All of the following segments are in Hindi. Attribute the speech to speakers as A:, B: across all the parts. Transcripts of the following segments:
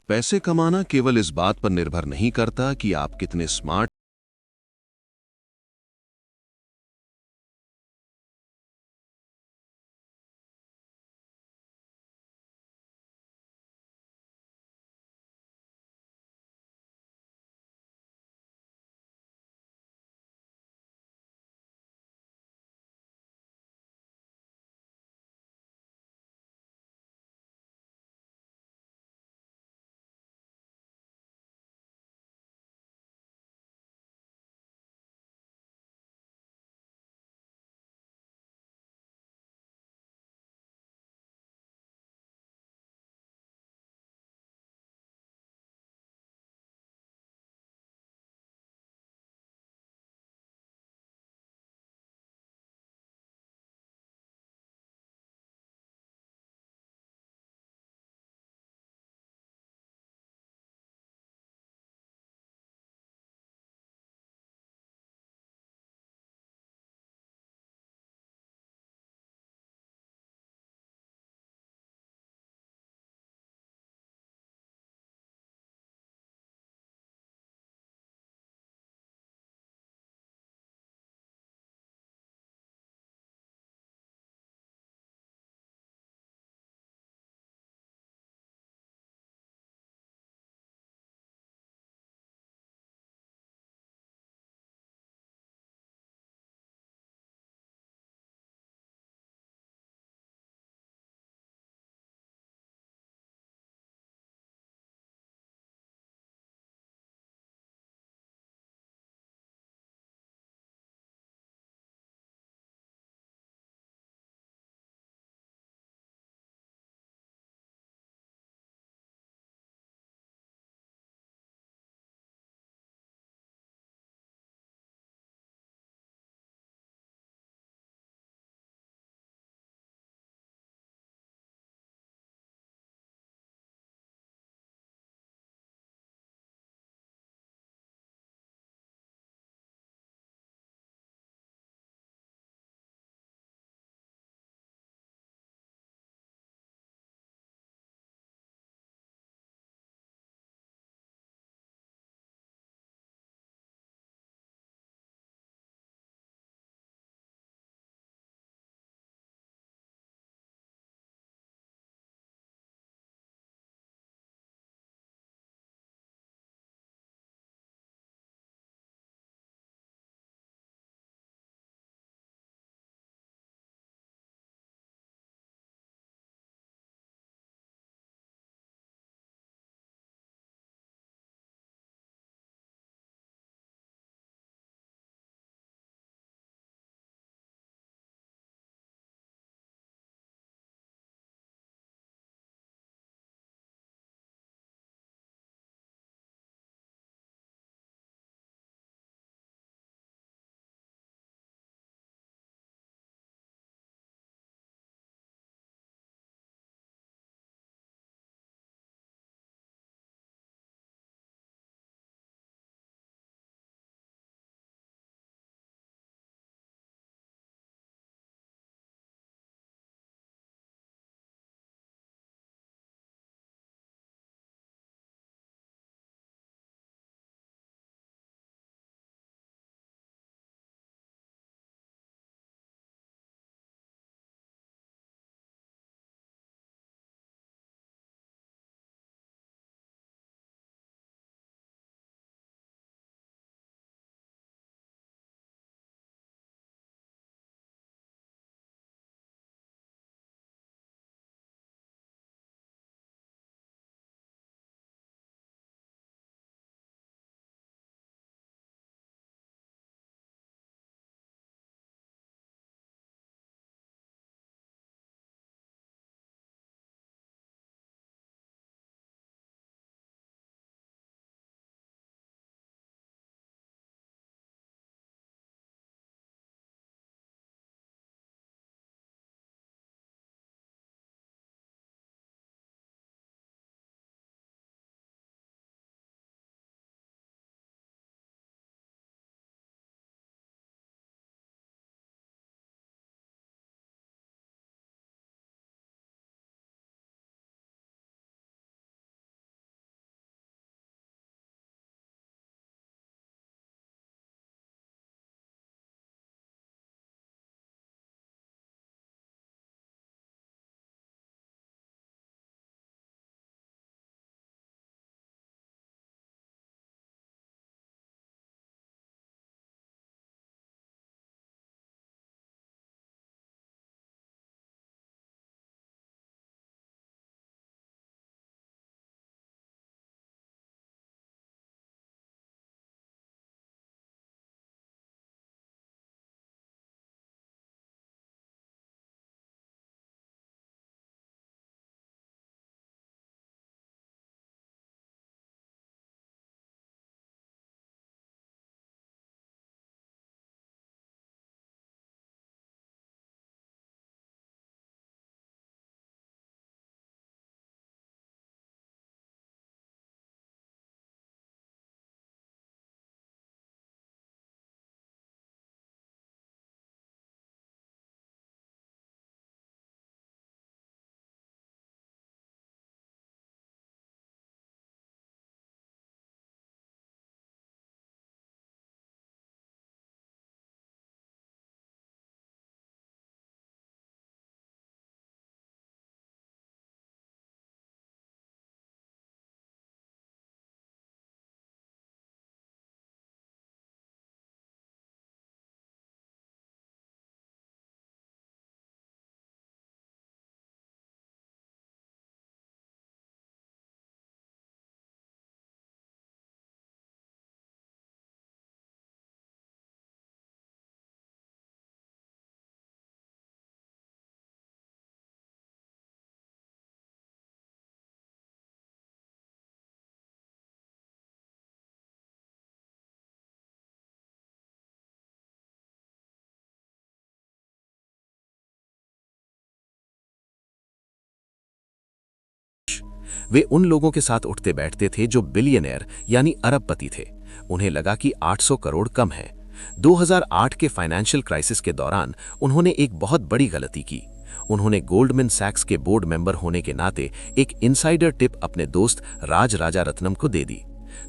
A: पैसे कमाना केवल इस बात पर निर्भर नहीं करता कि आप कितने स्मार्ट वे उन लोगों के साथ उठते बैठते थे जो बिलियनर यानी अरबपति थे। उन्हें लगा कि 800 करोड़ कम है। 2008 के फाइनेंशियल क्राइसिस के दौरान उन्होंने एक बहुत बड़ी गलती की। उन्होंने गोल्डमैन सैक्स के बोर्ड मेंबर होने के नाते एक इनसाइडर टिप अपने दोस्त राज राजारत्नम को दे दी।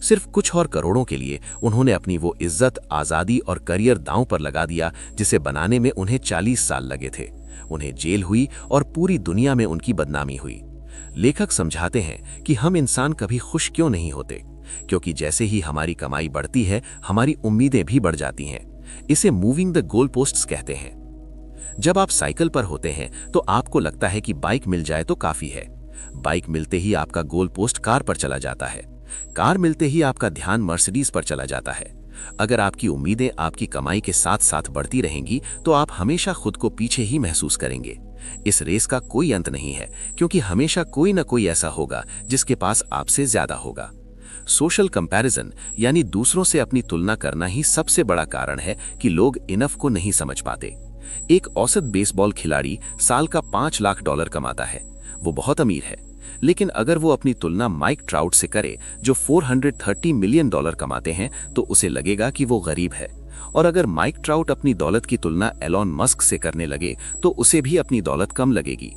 A: सिर्फ कुछ और करोड़ों के लिए उन्होंने अपनी वो इज्जत, आजादी और करियर दांव पर लगा दिया जिसे बनाने में उन्हें 40 साल लगे थे। उन्हें जेल हुई और पूरी दुनिया में उनकी बदनामी हुई। लेखक समझाते हैं कि हम इंसान कभी खुश क्यों नहीं होते, क्योंकि जैसे ही हमारी कमाई बढ़ती है हमारी उम्मीदें भी बढ़ जाती हैं। इसे मूविंग द गोल पोस्ट्स कहते हैं। जब आप साइकिल पर होते हैं तो आपको लगता है कि बाइक मिल जाए तो काफी है। बाइक मिलते ही आपका गोल पोस्ट कार पर चला जाता है। कार मिलते ही आपका ध्यान मर्सिडीज पर चला जाता है। अगर आपकी उम्मीदें आपकी कमाई के साथ साथ बढ़ती रहेंगी तो आप हमेशा खुद को पीछे ही महसूस करेंगे। इस रेस का कोई अंत नहीं है, क्योंकि हमेशा कोई न कोई ऐसा होगा जिसके पास आपसे ज्यादा होगा। सोशल कंपैरिजन यानी दूसरों से अपनी तुलना करना ही सबसे बड़ा कारण है कि लोग इनफ को नहीं समझ पाते। एक औसत बेसबॉल खिलाड़ी साल का $5 लाख कमाता है। वो बहुत अमीर है। लेकिन अगर वो अपनी तुलना माइक ट्राउट से करे जो $430 मिलियन कमाते हैं तो उसे लगेगा कि वो गरीब है। और अगर माइक ट्राउट अपनी दौलत की तुलना एलॉन मस्क से करने लगे तो उसे भी अपनी दौलत कम लगेगी।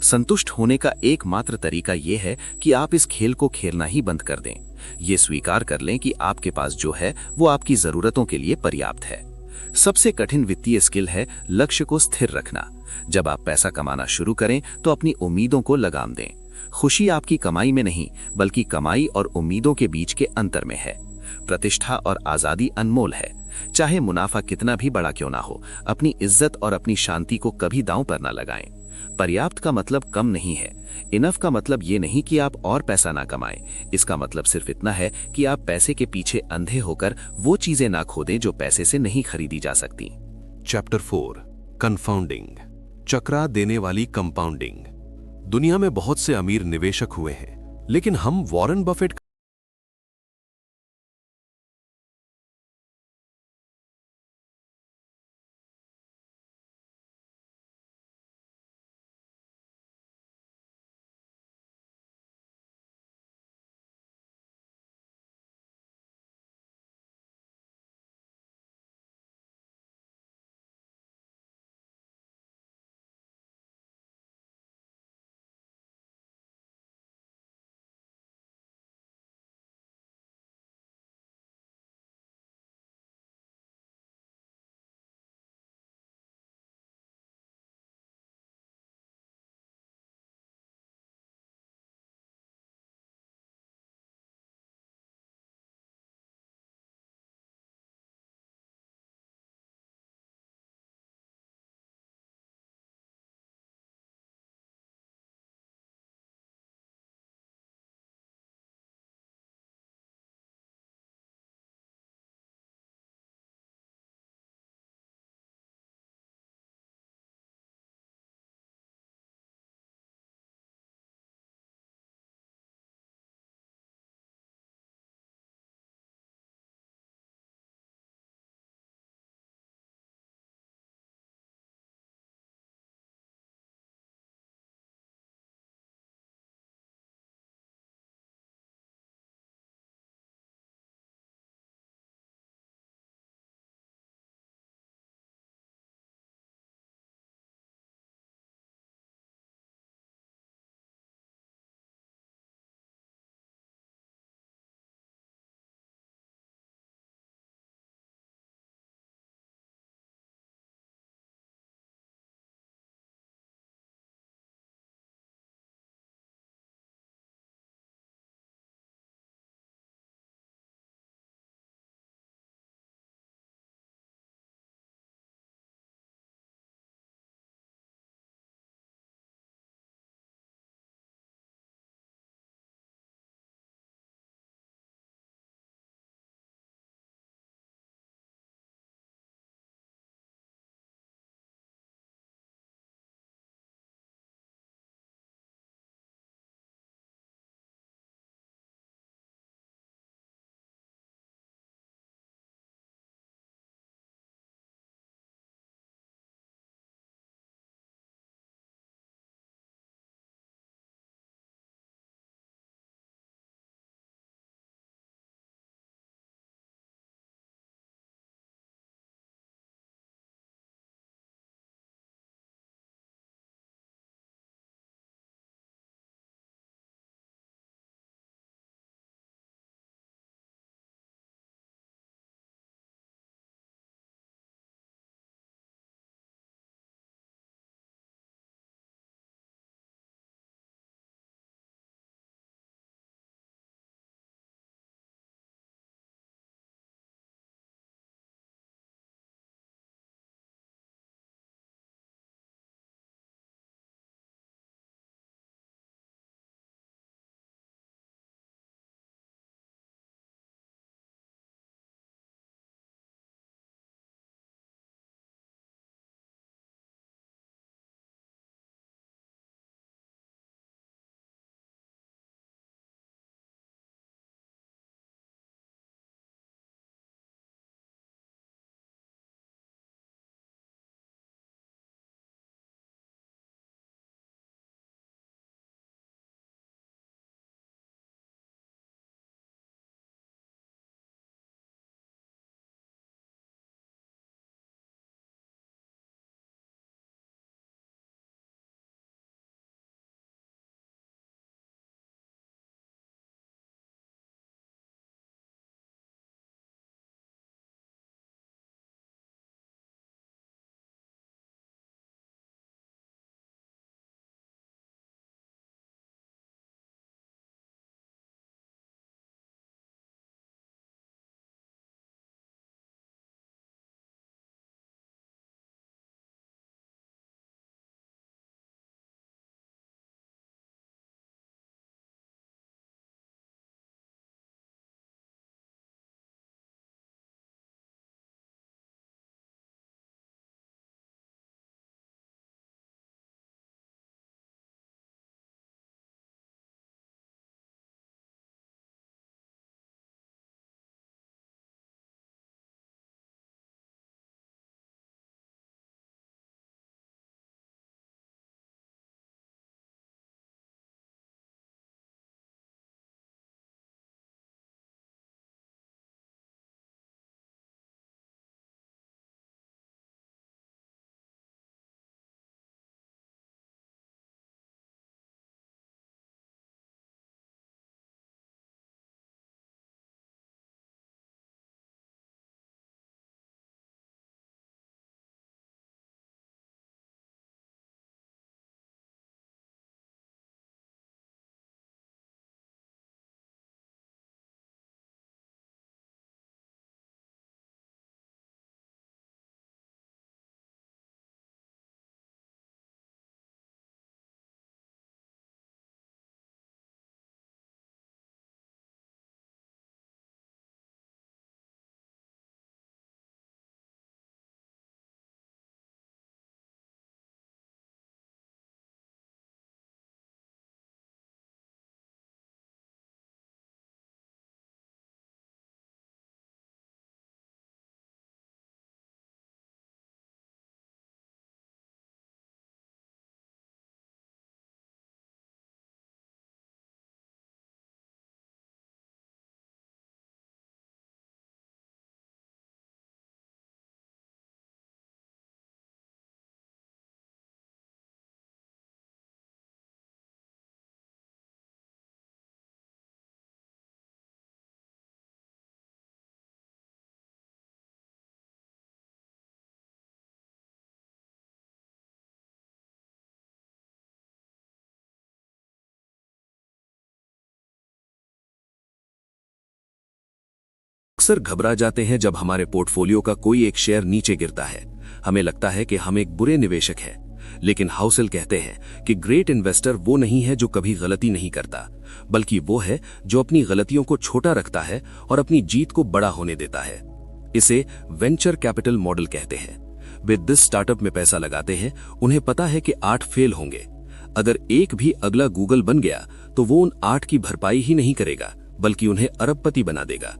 A: संतुष्ट होने का एकमात्र तरीका यह है कि आप इस खेल को खेलना ही बंद कर दें। ये स्वीकार कर लें कि आपके पास जो है वो आपकी जरूरतों के लिए पर्याप्त है। सबसे कठिन वित्तीय स्किल है लक्ष्य को स्थिर रखना। जब आप पैसा कमाना शुरू करें तो अपनी उम्मीदों को लगाम दें। खुशी आपकी कमाई में नहीं, बल्कि कमाई और उम्मीदों के बीच के अंतर में है। प्रतिष्ठा और आजादी अनमोल है। चाहे मुनाफा कितना भी बड़ा क्यों ना हो, अपनी इज्जत और अपनी शांति को कभी दांव पर ना लगाएं। पर्याप्त का मतलब कम नहीं है। इनफ का मतलब ये नहीं कि आप और पैसा ना कमाएं। इसका मतलब सिर्फ इतना है कि आप पैसे के पीछे अंधे होकर वो चीजें ना खो दें जो पैसे से नहीं खरीदी जा सकती।
B: चैप्टर 4 कंफाउंडिंग, चकरा देने वाली कंपाउंडिंग। दुनिया में बहुत से अमीर निवेशक हुए हैं, लेकिन हम वॉरेन बफेट अक्सर घबरा जाते हैं जब हमारे पोर्टफोलियो का कोई एक शेयर नीचे गिरता है। हमें लगता है कि हम एक बुरे निवेशक हैं, लेकिन हाउसेल कहते हैं कि ग्रेट इन्वेस्टर वो नहीं है जो कभी गलती नहीं करता, बल्कि वो है जो अपनी गलतियों को छोटा रखता है और अपनी जीत को बड़ा होने देता है। इसे वेंचर कैपिटल मॉडल कहते हैं। वे जिस स्टार्टअप में पैसा लगाते हैं उन्हें पता है कि 8 फेल होंगे। अगर एक भी अगला गूगल बन गया तो वो उन 8 की भरपाई ही नहीं करेगा, बल्कि उन्हें अरबपति बना देगा।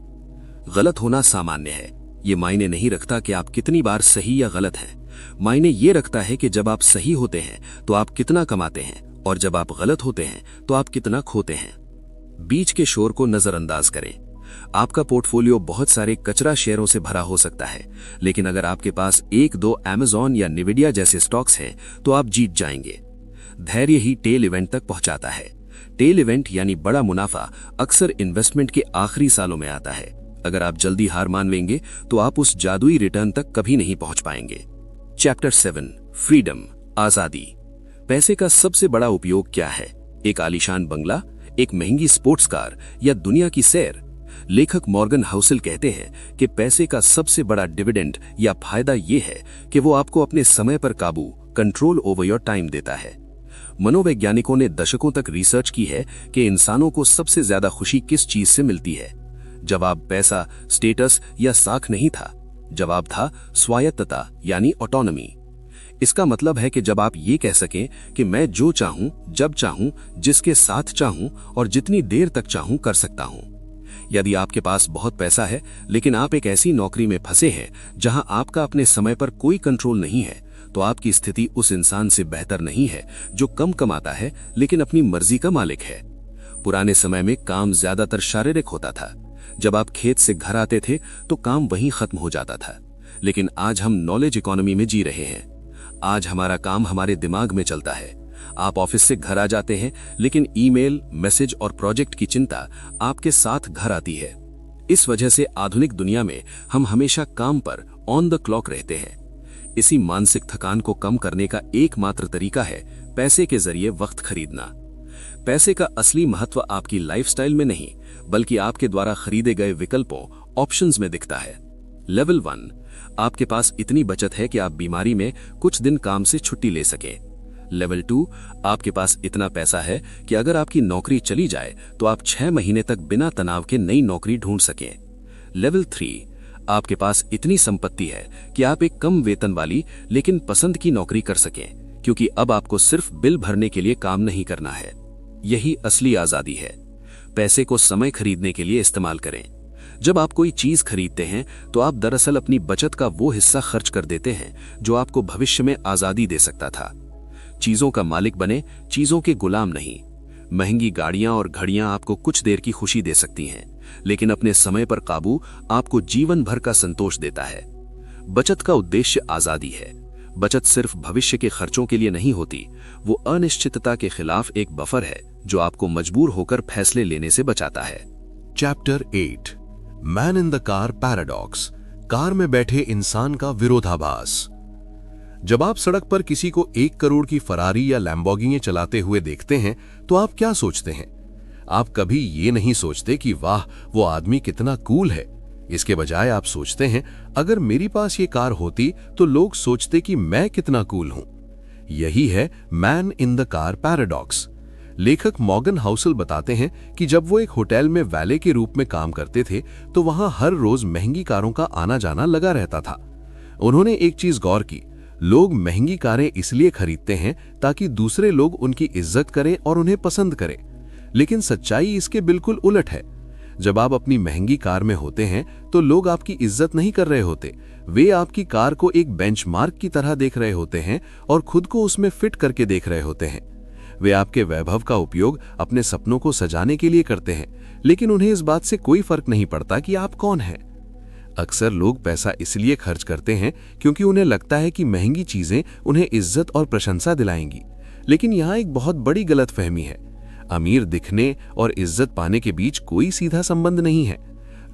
B: गलत होना सामान्य है। ये मायने नहीं रखता कि आप कितनी बार सही या गलत हैं। मायने ये रखता है कि जब आप सही होते हैं तो आप कितना कमाते हैं, और जब आप गलत होते हैं तो आप कितना खोते हैं। बीच के शोर को नजरअंदाज करें। आपका पोर्टफोलियो बहुत सारे कचरा शेयरों से भरा हो सकता है, लेकिन अगर आपके पास 1-2 अमेज़न या निविडिया जैसे स्टॉक्स हैं तो आप जीत जाएंगे। धैर्य ही टेल इवेंट तक पहुंचाता है। टेल इवेंट यानी बड़ा मुनाफा अक्सर इन्वेस्टमेंट के आखिरी सालों में आता है। अगर आप जल्दी हार मान लेंगे तो आप उस जादुई रिटर्न तक कभी नहीं पहुंच पाएंगे। चैप्टर 7 फ्रीडम, आजादी। पैसे का सबसे बड़ा उपयोग क्या है? एक आलीशान बंगला, एक महंगी स्पोर्ट्स कार या दुनिया की सैर? लेखक मॉर्गन हाउसेल कहते हैं कि पैसे का सबसे बड़ा डिविडेंड या फायदा यह है कि वो आपको अपने समय पर काबू, कंट्रोल ओवर योर टाइम देता है। मनोवैज्ञानिकों ने दशकों तक रिसर्च की है कि इंसानों को सबसे ज्यादा खुशी किस चीज से मिलती है। जवाब पैसा, स्टेटस या साख नहीं था। जवाब था स्वायत्तता यानी ऑटोनॉमी। इसका मतलब है कि जब आप ये कह सकें कि मैं जो चाहूं, जब चाहूं, जिसके साथ चाहूं और जितनी देर तक चाहूं कर सकता हूं। यदि आपके पास बहुत पैसा है लेकिन आप एक ऐसी नौकरी में फंसे हैं जहां आपका अपने समय पर कोई कंट्रोल नहीं है, तो आपकी स्थिति उस इंसान से बेहतर नहीं है जो कम कमाता है लेकिन अपनी मर्जी का मालिक है। पुराने समय में काम ज्यादातर शारीरिक होता था। जब आप खेत से घर आते थे तो काम वहीं खत्म हो जाता था। लेकिन आज हम नॉलेज इकोनॉमी में जी रहे हैं। आज हमारा काम हमारे दिमाग में चलता है। आप ऑफिस से घर आ जाते हैं, लेकिन ईमेल, मैसेज और प्रोजेक्ट की चिंता आपके साथ घर आती है। इस वजह से आधुनिक दुनिया में हम हमेशा काम पर ऑन द क्लॉक रहते हैं। इसी मानसिक थकान को कम करने का एकमात्र तरीका है पैसे के जरिए वक्त खरीदना। पैसे का असली महत्व आपकी लाइफस्टाइल में नहीं, बल्कि आपके द्वारा खरीदे गए विकल्पों, ऑप्शंस में दिखता है। लेवल 1, आपके पास इतनी बचत है कि आप बीमारी में कुछ दिन काम से छुट्टी ले सकें। लेवल 2, आपके पास इतना पैसा है कि अगर आपकी नौकरी चली जाए तो आप 6 महीने तक बिना तनाव के नई नौकरी ढूंढ सकें। लेवल 3, आपके पास इतनी संपत्ति है कि आप एक कम वेतन वाली लेकिन पसंद की नौकरी कर सकें, क्योंकि अब आपको सिर्फ बिल भरने के लिए काम नहीं करना है। यही असली आजादी है। पैसे को समय खरीदने के लिए इस्तेमाल करें। जब आप कोई चीज खरीदते हैं तो आप दरअसल अपनी बचत का वो हिस्सा खर्च कर देते हैं जो आपको भविष्य में आजादी दे सकता था। चीजों का मालिक बने, चीजों के गुलाम नहीं। महंगी गाड़ियां और घड़ियां आपको कुछ देर की खुशी दे सकती हैं, लेकिन अपने समय पर काबू आपको जीवन भर का संतोष देता है। बचत का उद्देश्य आजादी है। बचत सिर्फ भविष्य के खर्चों के लिए नहीं होती, वो अनिश्चितता के खिलाफ एक बफर है जो आपको मजबूर होकर फैसले लेने से बचाता है।
C: Chapter 8 man in the car paradox, car में बैठे इंसान का विरोधाभास। जब आप सड़क पर किसी को 1 करोड़ की फरारी या लैम्बोर्गिनी चलाते हुए देखते हैं तो आप क्या सोचते हैं? आप कभी ये नहीं सोचते कि वाह वो आदमी कितना कूल है। इसके बजाय आप सोचते हैं अगर मेरे पास ये कार होती तो लोग सोचते कि मैं कितना कूल हूं। यही है man in the car paradox. लेखक मॉर्गन हाउसेल बताते हैं कि जब वो एक होटल में वैले के रूप में काम करते थे तो वहां हर रोज महंगी कारों का आना जाना लगा रहता था। उन्होंने एक चीज गौर की, लोग महंगी कारें इसलिए खरीदते हैं ताकि दूसरे लोग उनकी इज्जत करें और उन्हें पसंद करें, लेकिन सच्चाई इसके बिल्कुल उलट है। जब आप अपनी महंगी कार में होते हैं तो लोग आपकी इज्जत नहीं कर रहे होते, वे आपकी कार को एक बेंचमार्क की तरह देख रहे होते हैं और खुद को उसमें फिट करके देख रहे होते हैं। वे आपके वैभव का उपयोग अपने सपनों को सजाने के लिए करते हैं, लेकिन उन्हें इस बात से कोई फर्क नहीं पड़ता कि आप कौन हैं। अक्सर लोग पैसा इसलिए खर्च करते हैं क्योंकि उन्हें लगता है कि महंगी चीजें उन्हें इज्जत और प्रशंसा दिलाएंगी, लेकिन यहाँ एक बहुत बड़ी गलतफहमी है। अमीर दिखने और इज्जत पाने के बीच कोई सीधा संबंध नहीं है।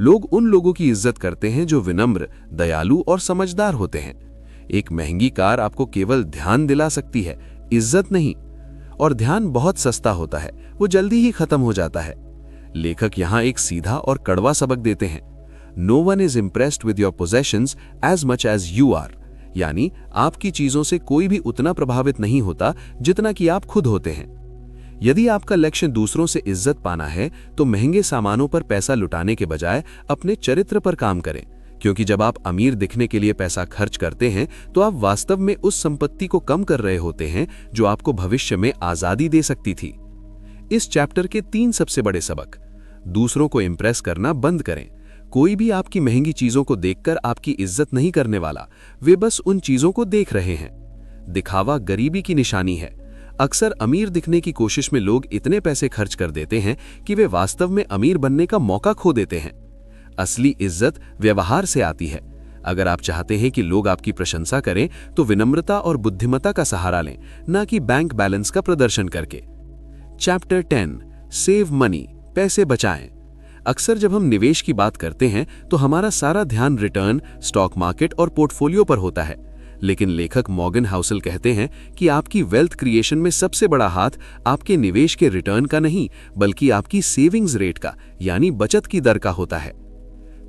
C: लोग उन लोगों की इज्जत करते हैं जो विनम्र, दयालु और समझदार होते हैं। एक महंगी कार आपको केवल ध्यान दिला सकती है, इज्जत नहीं। और ध्यान बहुत सस्ता होता है, वो जल्दी ही खत्म हो जाता है। लेखक यहाँ एक सीधा और कड़वा सबक देते हैं। No one is impressed with your possessions as much as you are, यानी आपकी चीजों से कोई भी उतना प्रभावित नहीं होता जितना कि आप खुद होते हैं। यदि आपका लक्ष्य दूसरों से इज्जत पाना है तो महंगे सामानों पर पैसा लुटाने के बजाय अपने चरित्र पर काम करें, क्योंकि जब आप अमीर दिखने के लिए पैसा खर्च करते हैं तो आप वास्तव में उस संपत्ति को कम कर रहे होते हैं जो आपको भविष्य में आजादी दे सकती थी। इस चैप्टर के 3 सबसे बड़े सबक। दूसरों को इंप्रेस करना बंद करें। कोई भी आपकी महंगी चीजों को देखकर आपकी इज्जत नहीं करने वाला, वे बस उन चीजों को देख रहे हैं। दिखावा गरीबी की निशानी है। अक्सर अमीर दिखने की कोशिश में लोग इतने पैसे खर्च कर देते हैं कि वे वास्तव में अमीर बनने का मौका खो देते हैं। असली इज्जत व्यवहार से आती है। अगर आप चाहते हैं कि लोग आपकी प्रशंसा करें तो विनम्रता और बुद्धिमत्ता का सहारा लें, न कि बैंक बैलेंस का प्रदर्शन करके। चैप्टर 10 सेव मनी, पैसे बचाएं। अक्सर जब हम निवेश की बात करते हैं तो हमारा सारा ध्यान रिटर्न, स्टॉक मार्केट और पोर्टफोलियो पर होता है, लेकिन लेखक मॉर्गन हाउसल कहते हैं कि आपकी वेल्थ क्रिएशन में सबसे बड़ा हाथ आपके निवेश के रिटर्न का नहीं, बल्कि आपकी सेविंग्स रेट का, यानी बचत की दर का होता है।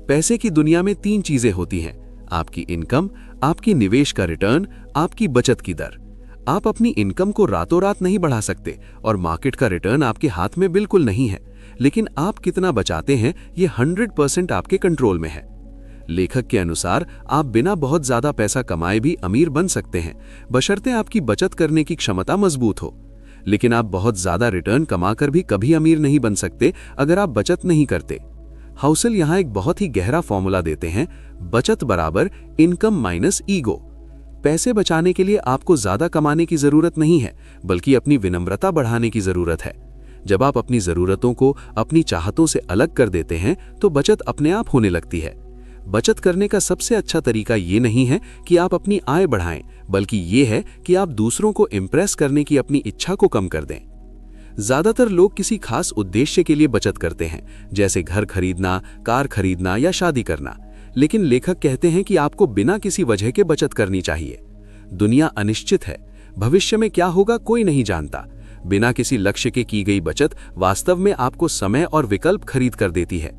C: पैसे की दुनिया में 3 चीजें होती हैं: आपकी इनकम, आपकी निवेश का रिटर्न, आपकी बचत की दर। आप अपनी इनकम को रातों रात नहीं बढ़ा सकते और मार्केट का रिटर्न आपके हाथ में बिल्कुल नहीं है, लेकिन आप कितना बचाते हैं ये 100% आपके कंट्रोल में है। लेखक के अनुसार आप बिना बहुत ज्यादा पैसा कमाए भी अमीर बन सकते हैं, बशर्ते आपकी बचत करने की क्षमता मजबूत हो। लेकिन आप बहुत ज्यादा रिटर्न कमाकर भी कभी अमीर नहीं बन सकते अगर आप बचत नहीं करते। हाउसल यहाँ एक बहुत ही गहरा फॉर्मूला देते हैं: बचत बराबर इनकम माइनस ईगो। पैसे बचाने के लिए आपको ज्यादा कमाने की जरूरत नहीं है, बल्कि अपनी विनम्रता बढ़ाने की जरूरत है। जब आप अपनी जरूरतों को अपनी चाहतों से अलग कर देते हैं तो बचत अपने आप होने लगती है। बचत करने का सबसे अच्छा तरीका ये नहीं है कि आप अपनी आय बढ़ाएं, बल्कि ये है कि आप दूसरों को इम्प्रेस करने की अपनी इच्छा को कम कर दें। ज्यादातर लोग किसी खास उद्देश्य के लिए बचत करते हैं, जैसे घर खरीदना, कार खरीदना या शादी करना, लेकिन लेखक कहते हैं कि आपको बिना किसी वजह के बचत करनी चाहिए। दुनिया अनिश्चित है, भविष्य में क्या होगा कोई नहीं जानता। बिना किसी लक्ष्य के की गई बचत वास्तव में आपको समय और विकल्प खरीद कर देती है।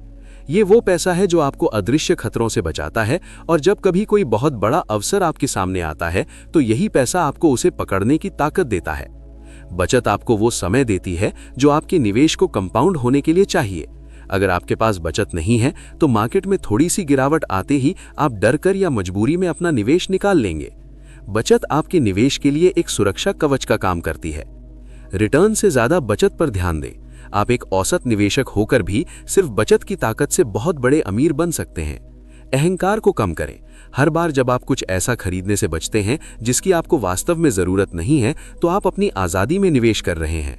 C: ये वो पैसा है जो आपको अदृश्य खतरों से बचाता है, और जब कभी कोई बहुत बड़ा अवसर आपके सामने आता है तो यही पैसा आपको उसे पकड़ने की ताकत देता है। बचत आपको वो समय देती है जो आपके निवेश को कंपाउंड होने के लिए चाहिए। अगर आपके पास बचत नहीं है तो मार्केट में थोड़ी सी गिरावट आते ही आप डरकर या मजबूरी में अपना निवेश निकाल लेंगे। बचत आपके निवेश के लिए एक सुरक्षा कवच का काम करती है। रिटर्न से ज्यादा बचत पर ध्यान दें। आप एक औसत निवेशक होकर भी सिर्फ बचत की ताकत से बहुत बड़े अमीर बन सकते हैं। अहंकार को कम करें। हर बार जब आप कुछ ऐसा खरीदने से बचते हैं जिसकी आपको वास्तव में जरूरत नहीं है तो आप अपनी आजादी में निवेश कर रहे हैं।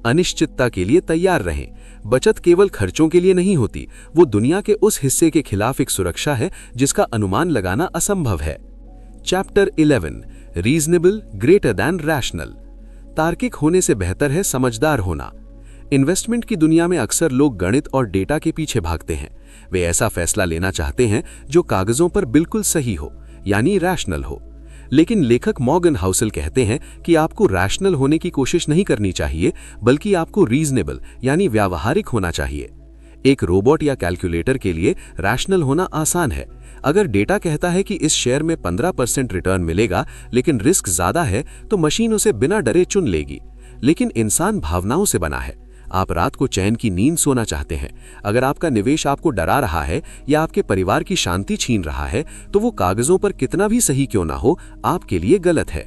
C: अनिश्चितता के लिए तैयार रहें। बचत केवल खर्चों के लिए नहीं होती, वो दुनिया के उस हिस्से के खिलाफ एक सुरक्षा है जिसका अनुमान लगाना असंभव है। Chapter 11 reasonable greater than rational. तार्किक होने से बेहतर है समझदार होना। इन्वेस्टमेंट की दुनिया में अक्सर लोग गणित और डेटा के पीछे भागते हैं। वे ऐसा फैसला लेना चाहते हैं जो कागजों पर बिल्कुल सही हो, यानी रैशनल हो। लेकिन लेखक मॉर्गन हाउसल कहते हैं कि आपको रैशनल होने की कोशिश नहीं करनी चाहिए, बल्कि आपको रीजनेबल यानी व्यावहारिक होना चाहिए। एक रोबोट या कैलकुलेटर के लिए रैशनल होना आसान है। अगर डेटा कहता है कि इस शेयर में 15% रिटर्न मिलेगा लेकिन रिस्क ज्यादा है तो मशीन उसे बिना डरे चुन लेगी। लेकिन इंसान भावनाओं से बना है। आप रात को चैन की नींद सोना चाहते हैं। अगर आपका निवेश आपको डरा रहा है या आपके परिवार की शांति छीन रहा है तो वो कागजों पर कितना भी सही क्यों ना हो, आपके लिए गलत है।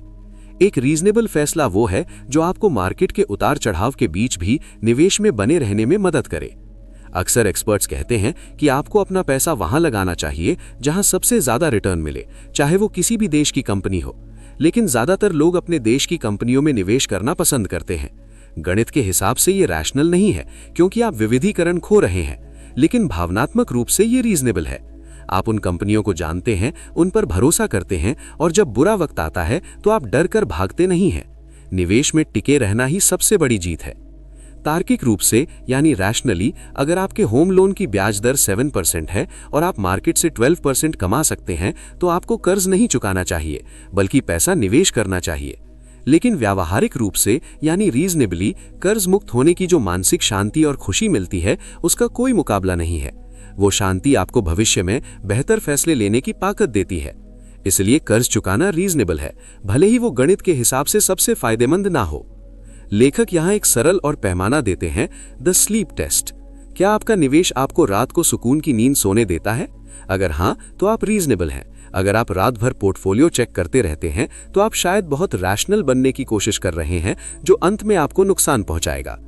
C: एक रीजनेबल फैसला वो है जो आपको मार्केट के उतार चढ़ाव के बीच भी निवेश में बने रहने में मदद करे। अक्सर एक्सपर्ट्स कहते हैं कि आपको अपना पैसा वहां लगाना चाहिए जहां सबसे ज्यादा रिटर्न मिले, चाहे वो किसी भी देश की कंपनी हो। लेकिन ज्यादातर लोग अपने देश की कंपनियों में निवेश करना पसंद करते हैं। गणित के हिसाब से ये रैशनल नहीं है क्योंकि आप विविधीकरण खो रहे हैं, लेकिन भावनात्मक रूप से ये रीजनेबल है। आप उन कंपनियों को जानते हैं, उन पर भरोसा करते हैं, और जब बुरा वक्त आता है तो आप डर कर भागते नहीं हैं। निवेश में टिके रहना ही सबसे बड़ी जीत है। तार्किक रूप से यानी रैशनली, अगर आपके होम लोन की ब्याज दर 7% है और आप मार्केट से 12% कमा सकते हैं तो आपको कर्ज नहीं चुकाना चाहिए, बल्कि पैसा निवेश करना चाहिए। लेकिन व्यावहारिक रूप से यानी रीजनेबली, कर्ज मुक्त होने की जो मानसिक शांति और खुशी मिलती है उसका कोई मुकाबला नहीं है।
A: वो शांति आपको भविष्य में बेहतर फैसले लेने की ताकत देती है। इसलिए कर्ज चुकाना रीजनेबल है, भले ही वो गणित के हिसाब से सबसे फायदेमंद ना हो। लेखक यहाँ एक सरल और पैमाना देते हैं, द स्लीप टेस्ट। क्या आपका निवेश आपको रात को सुकून की नींद सोने देता है? अगर हाँ, तो आप रीजनेबल हैं। अगर आप रात भर पोर्टफोलियो चेक करते रहते हैं तो आप शायद बहुत रैशनल बनने की कोशिश कर रहे हैं, जो अंत में आपको नुकसान पहुंचाएगा।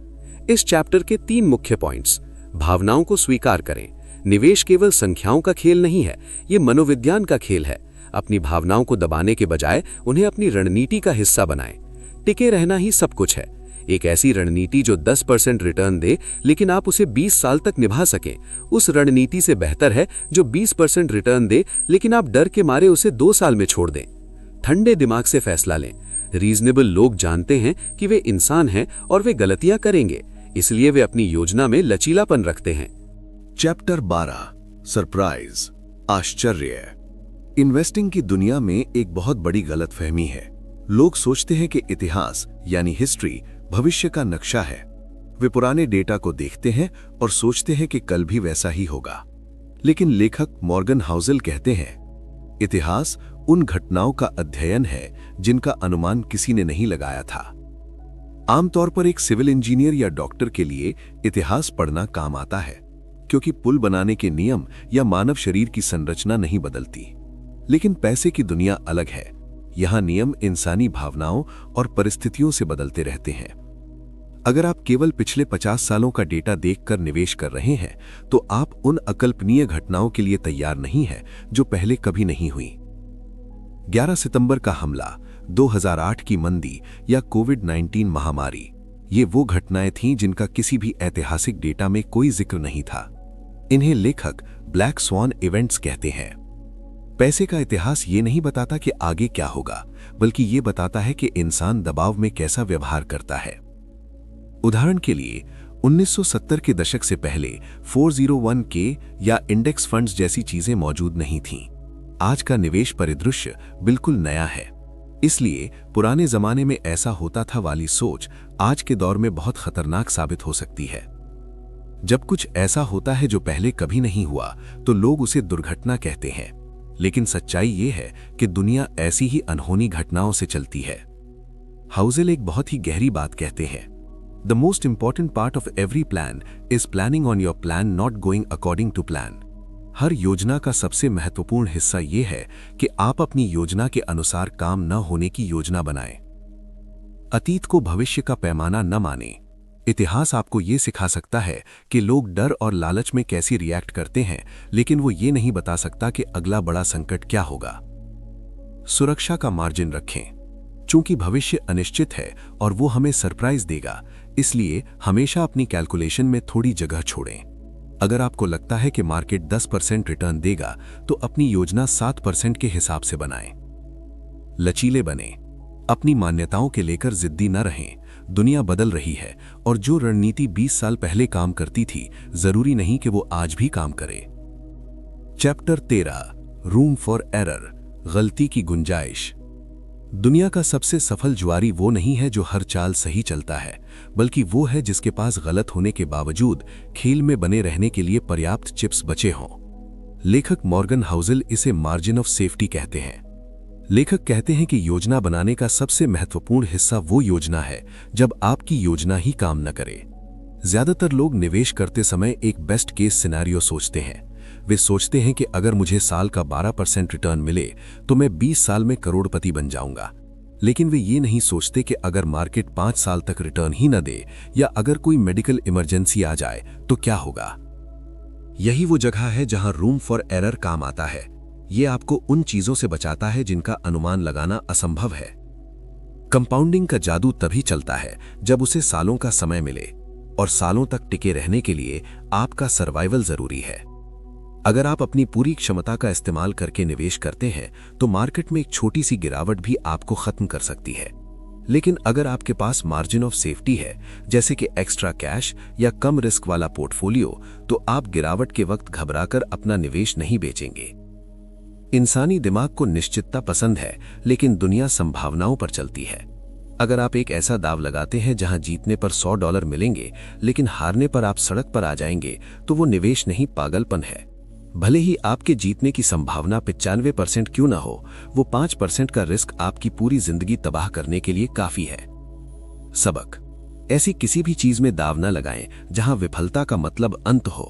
A: इस चैप्टर के 3 मुख्य पॉइंट्स। भावनाओं को स्वीकार करें। निवेश केवल संख्याओं का खेल नहीं है, ये मनोविज्ञान का खेल है। अपनी भावनाओं को दबाने के बजाय उन्हें अपनी रणनीति का हिस्सा बनाएं। टिके रहना ही सब कुछ है। एक ऐसी रणनीति जो 10% रिटर्न दे लेकिन आप उसे 20 साल तक निभा सकें, उस रणनीति से बेहतर है जो 20% रिटर्न दे लेकिन आप डर के मारे उसे 2 साल में छोड़ दें। ठंडे दिमाग से फैसला लें। रीजनेबल लोग जानते हैं कि वे इंसान हैं और वे गलतियां करेंगे, इसलिए वे अपनी योजना में लचीलापन रखते हैं।
C: चैप्टर 12, सरप्राइज, आश्चर्य। इन्वेस्टिंग की दुनिया में एक बहुत बड़ी गलतफहमी है। लोग सोचते हैं कि इतिहास यानी हिस्ट्री भविष्य का नक्शा है। वे पुराने डेटा को देखते हैं और सोचते हैं कि कल भी वैसा ही होगा। लेकिन लेखक मॉर्गन हाउसेल कहते हैं, इतिहास उन घटनाओं का अध्ययन है जिनका अनुमान किसी ने नहीं लगाया था। आमतौर पर एक सिविल इंजीनियर या डॉक्टर के लिए इतिहास पढ़ना काम आता है, क्योंकि पुल बनाने के नियम या मानव शरीर की संरचना नहीं बदलती। लेकिन पैसे की दुनिया अलग है। यहां नियम इंसानी भावनाओं और परिस्थितियों से बदलते रहते हैं। अगर आप केवल पिछले 50 सालों का डेटा देखकर निवेश कर रहे हैं तो आप उन अकल्पनीय घटनाओं के लिए तैयार नहीं हैं जो पहले कभी नहीं हुई। 11 सितंबर का हमला, 2008 की मंदी या कोविड-19 महामारी, ये वो घटनाएं थीं जिनका किसी भी ऐतिहासिक डेटा में कोई जिक्र नहीं था। इन्हें लेखक ब्लैक स्वॉन इवेंट्स कहते हैं। पैसे का इतिहास ये नहीं बताता कि आगे क्या होगा, बल्कि ये बताता है कि इंसान दबाव में कैसा व्यवहार करता है। उदाहरण के लिए 1970 के दशक से पहले 401k या इंडेक्स फंड्स जैसी चीजें मौजूद नहीं थीं। आज का निवेश परिदृश्य बिल्कुल नया है। इसलिए पुराने जमाने में ऐसा होता था वाली सोच आज के दौर में बहुत खतरनाक साबित हो सकती है। जब कुछ ऐसा होता है जो पहले कभी नहीं हुआ तो लोग उसे दुर्घटना कहते हैं, लेकिन सच्चाई ये है कि दुनिया ऐसी ही अनहोनी घटनाओं से चलती है। हाउसेल एक बहुत ही गहरी बात कहते हैं, the most important part of every plan is planning on your plan not going according to plan. हर योजना का सबसे महत्वपूर्ण हिस्सा यह है कि आप अपनी योजना के अनुसार काम न होने की योजना बनाएं। अतीत को भविष्य का पैमाना न मानें। इतिहास आपको ये सिखा सकता है कि लोग डर और लालच में कैसी रिएक्ट करते हैं, लेकिन वो ये नहीं बता सकता कि अगला बड़ा संकट क्या होगा। सुरक्षा का मार्जिन रखें। चूंकि भविष्य अनिश्चित है और वो हमें सरप्राइज देगा, इसलिए हमेशा अपनी कैलकुलेशन में थोड़ी जगह छोड़ें। अगर आपको लगता है कि मार्केट 10% रिटर्न देगा तो अपनी योजना 7% के हिसाब से बनाएं। लचीले बने। अपनी मान्यताओं के लेकर जिद्दी न रहें। दुनिया बदल रही है और जो रणनीति 20 साल पहले काम करती थी, जरूरी नहीं कि वो आज भी काम करे। चैप्टर 13, रूम फॉर एरर, गलती की गुंजाइश। दुनिया का सबसे सफल जुआरी वो नहीं है जो हर चाल सही चलता है, बल्कि वो है जिसके पास गलत होने के बावजूद खेल में बने रहने के लिए पर्याप्त चिप्स बचे हों। लेखक मॉर्गन हाउसेल इसे मार्जिन ऑफ सेफ्टी कहते हैं। लेखक कहते हैं कि योजना बनाने का सबसे महत्वपूर्ण हिस्सा वो योजना है जब आपकी योजना ही काम न करे। ज्यादातर लोग निवेश करते समय एक बेस्ट केस सिनेरियो सोचते हैं। वे सोचते हैं कि अगर मुझे साल का 12% रिटर्न मिले तो मैं 20 साल में करोड़पति बन जाऊंगा। लेकिन वे ये नहीं सोचते कि अगर मार्केट 5 साल तक रिटर्न ही न दे या अगर कोई मेडिकल इमरजेंसी आ जाए तो क्या होगा। यही वो जगह है जहां रूम फॉर एरर काम आता है। ये आपको उन चीजों से बचाता है जिनका अनुमान लगाना असंभव है। कंपाउंडिंग का जादू तभी चलता है जब उसे सालों का समय मिले, और सालों तक टिके रहने के लिए आपका सर्वाइवल जरूरी है। अगर आप अपनी पूरी क्षमता का इस्तेमाल करके निवेश करते हैं तो मार्केट में एक छोटी सी गिरावट भी आपको खत्म कर सकती है। लेकिन अगर आपके पास मार्जिन ऑफ सेफ्टी है, जैसे कि एक्स्ट्रा कैश या कम रिस्क वाला पोर्टफोलियो, तो आप गिरावट के वक्त घबराकर अपना निवेश नहीं बेचेंगे। इंसानी दिमाग को निश्चितता पसंद है, लेकिन दुनिया संभावनाओं पर चलती है।
A: अगर आप एक ऐसा दाव लगाते हैं जहां जीतने पर $100 मिलेंगे लेकिन हारने पर आप सड़क पर आ जाएंगे, तो वो निवेश नहीं, पागलपन है। भले ही आपके जीतने की संभावना 95% क्यों ना हो, वो 5% का रिस्क आपकी पूरी जिंदगी तबाह करने के लिए काफी है। सबक: ऐसी किसी भी चीज में दाव न लगाएं जहां विफलता का मतलब अंत हो।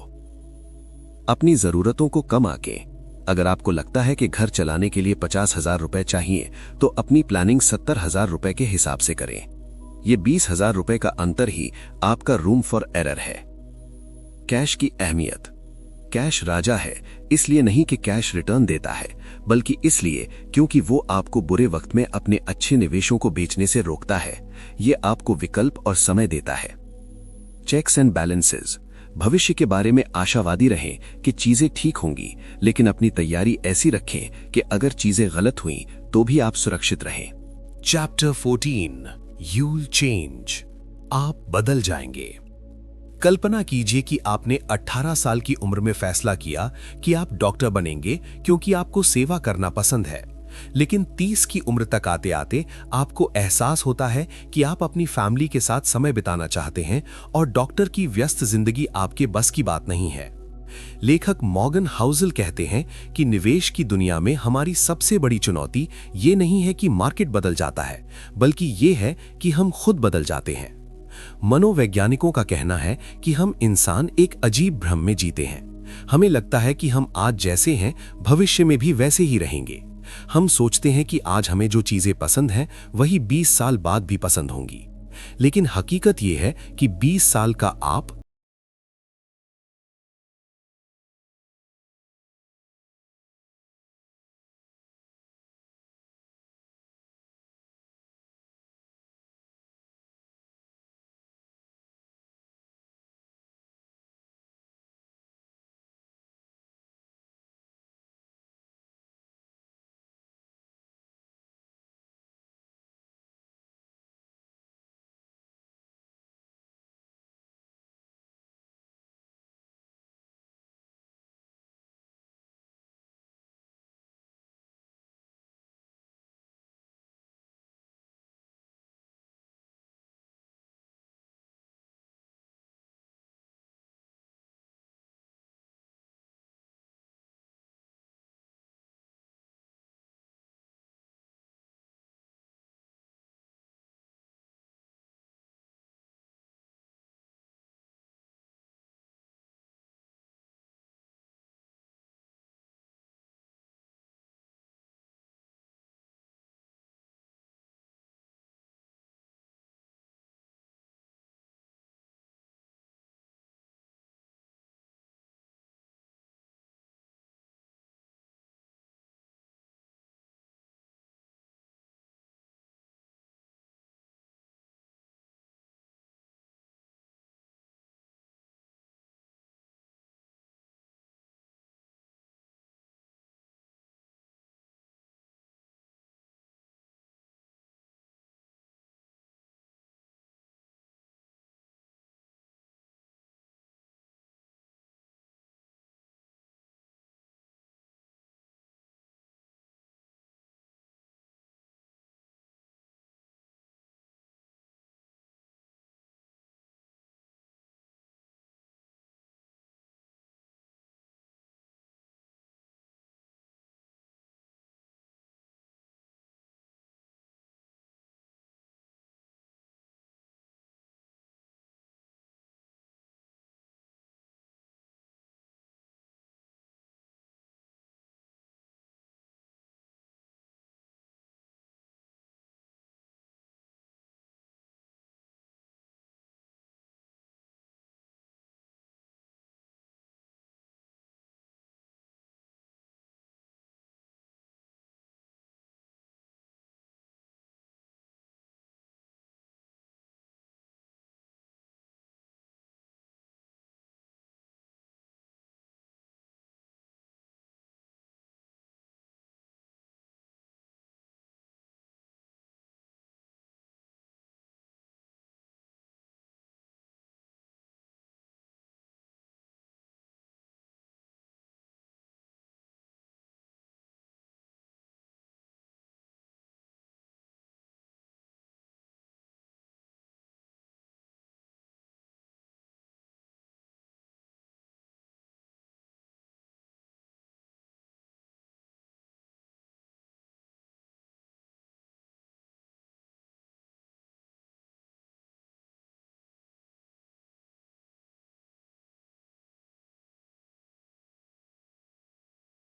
A: अपनी जरूरतों को कम आंकें। अगर आपको लगता है कि घर चलाने के लिए 50,000 रुपए चाहिए, तो अपनी प्लानिंग 70,000 रुपए के हिसाब से करें। ये 20,000 रुपए का अंतर ही आपका रूम फॉर एरर है। कैश की अहमियत: कैश राजा है, इसलिए नहीं कि कैश रिटर्न देता है, बल्कि इसलिए क्योंकि वो आपको बुरे वक्त में अपने अच्छे निवेशों को बेचने से रोकता है। ये आपको विकल्प और समय देता है। चेक्स एंड बैलेंसेस: भविष्य के बारे में आशावादी रहें कि चीजें ठीक होंगी, लेकिन अपनी तैयारी ऐसी रखें कि अगर चीजें गलत हुई तो भी आप सुरक्षित रहें।
C: चैप्टर 14 यूल चेंज, आप बदल जाएंगे। कल्पना कीजिए कि आपने 18 साल की उम्र में फैसला किया कि आप डॉक्टर बनेंगे क्योंकि आपको सेवा करना पसंद है। लेकिन 30 की उम्र तक आते आते आपको एहसास होता है कि आप अपनी फैमिली के साथ समय बिताना चाहते हैं और डॉक्टर की व्यस्त जिंदगी आपके बस की बात नहीं है। लेखक मॉर्गन हाउसल कहते हैं कि निवेश की दुनिया में हमारी सबसे बड़ी चुनौती ये नहीं है कि मार्केट बदल जाता है, बल्कि ये है कि हम खुद बदल जाते हैं। मनोवैज्ञानिकों का कहना है कि हम इंसान एक अजीब भ्रम में जीते हैं। हमें लगता है कि हम आज जैसे हैं भविष्य में भी वैसे ही रहेंगे। हम सोचते हैं कि आज हमें जो चीजें पसंद हैं वही 20 साल बाद भी पसंद होंगी। लेकिन हकीकत यह है कि 20 साल का आप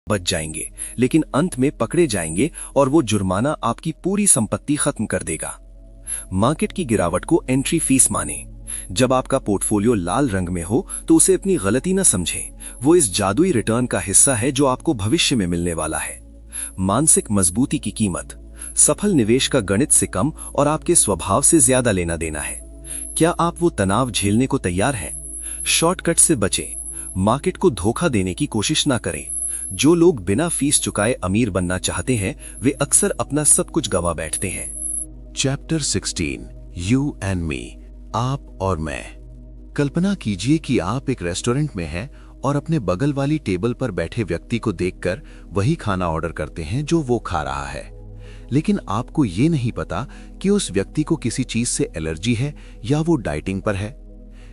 B: बच जाएंगे, लेकिन अंत में पकड़े जाएंगे और वो जुर्माना आपकी पूरी संपत्ति खत्म कर देगा। मार्केट की गिरावट को एंट्री फीस माने। जब आपका पोर्टफोलियो लाल रंग में हो तो उसे अपनी गलती न समझें, वो इस जादुई रिटर्न का हिस्सा है जो आपको भविष्य में मिलने वाला है। मानसिक मजबूती की कीमत। सफल निवेश का गणित से कम और आपके स्वभाव से ज्यादा लेना देना है। क्या आप वो तनाव झेलने को तैयार हैं? शॉर्टकट से बचें। मार्केट को धोखा देने की कोशिश ना करें। जो लोग बिना फीस चुकाए अमीर बनना चाहते हैं वे अक्सर अपना सब कुछ गंवा बैठते हैं।
C: चैप्टर 16 यू एंड मी, आप और मैं। कल्पना कीजिए कि आप एक रेस्टोरेंट में हैं और अपने बगल वाली टेबल पर बैठे व्यक्ति को देखकर वही खाना ऑर्डर करते हैं जो वो खा रहा है। लेकिन आपको ये नहीं पता कि उस व्यक्ति को किसी चीज से एलर्जी है या वो डाइटिंग पर है।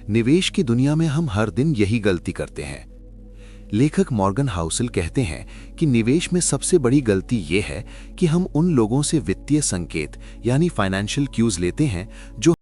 C: निवेश की दुनिया में हम हर दिन यही गलती करते हैं। लेखक मॉर्गन हाउसेल कहते हैं कि निवेश में सबसे बड़ी गलती ये है कि हम उन लोगों से वित्तीय संकेत यानी फाइनेंशियल क्यूज लेते हैं जो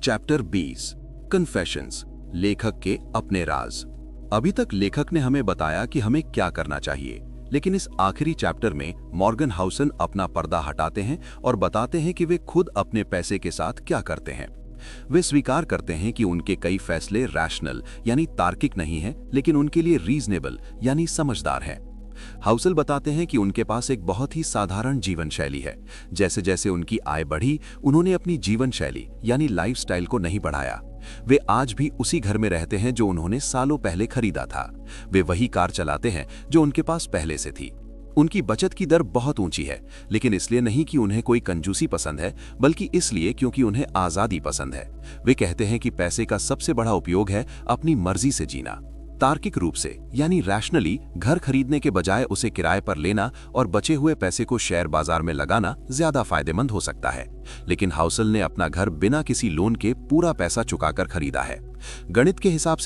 C: चैप्टर 20 कन्फेशंस, लेखक के अपने राज। अभी तक लेखक ने हमें बताया कि हमें क्या करना चाहिए, लेकिन इस आखिरी चैप्टर में मॉर्गन हाउसन अपना पर्दा हटाते हैं और बताते हैं कि वे खुद अपने पैसे के साथ क्या करते हैं। वे स्वीकार करते हैं कि उनके कई फैसले रैशनल यानी तार्किक नहीं हैं, लेकिन उनके लिए रीजनेबल यानी समझदार हैं। हाउसल बताते हैं कि उनके पास एक बहुत ही साधारण जीवन शैली है। जैसे जैसे उनकी आय बढ़ी, उन्होंने अपनी जीवन शैली यानी लाइफस्टाइल को नहीं बढ़ाया। वे आज भी उसी घर में रहते हैं जो उन्होंने सालों पहले खरीदा था। वे वही कार चलाते हैं जो उनके पास पहले से थी। उनकी बचत की दर बहुत ऊंची है, लेकिन इसलिए नहीं कि उन्हें कोई कंजूसी पसंद है, बल्कि इसलिए क्योंकि उन्हें आजादी पसंद है। वे कहते हैं कि पैसे का सबसे बड़ा उपयोग है अपनी मर्जी से जीना। तार्किक रूप से यानी रैशनली घर खरीदने के बजाय उसे किराए पर लेना और बचे हुए पैसे को शेयर बाजार में लगाना ज्यादा फायदेमंद हो सकता है। लेकिन हाउसल ने अपना घर बिना किसी लोन के पूरा पैसा चुकाकर खरीदा है। गणित के हिसाब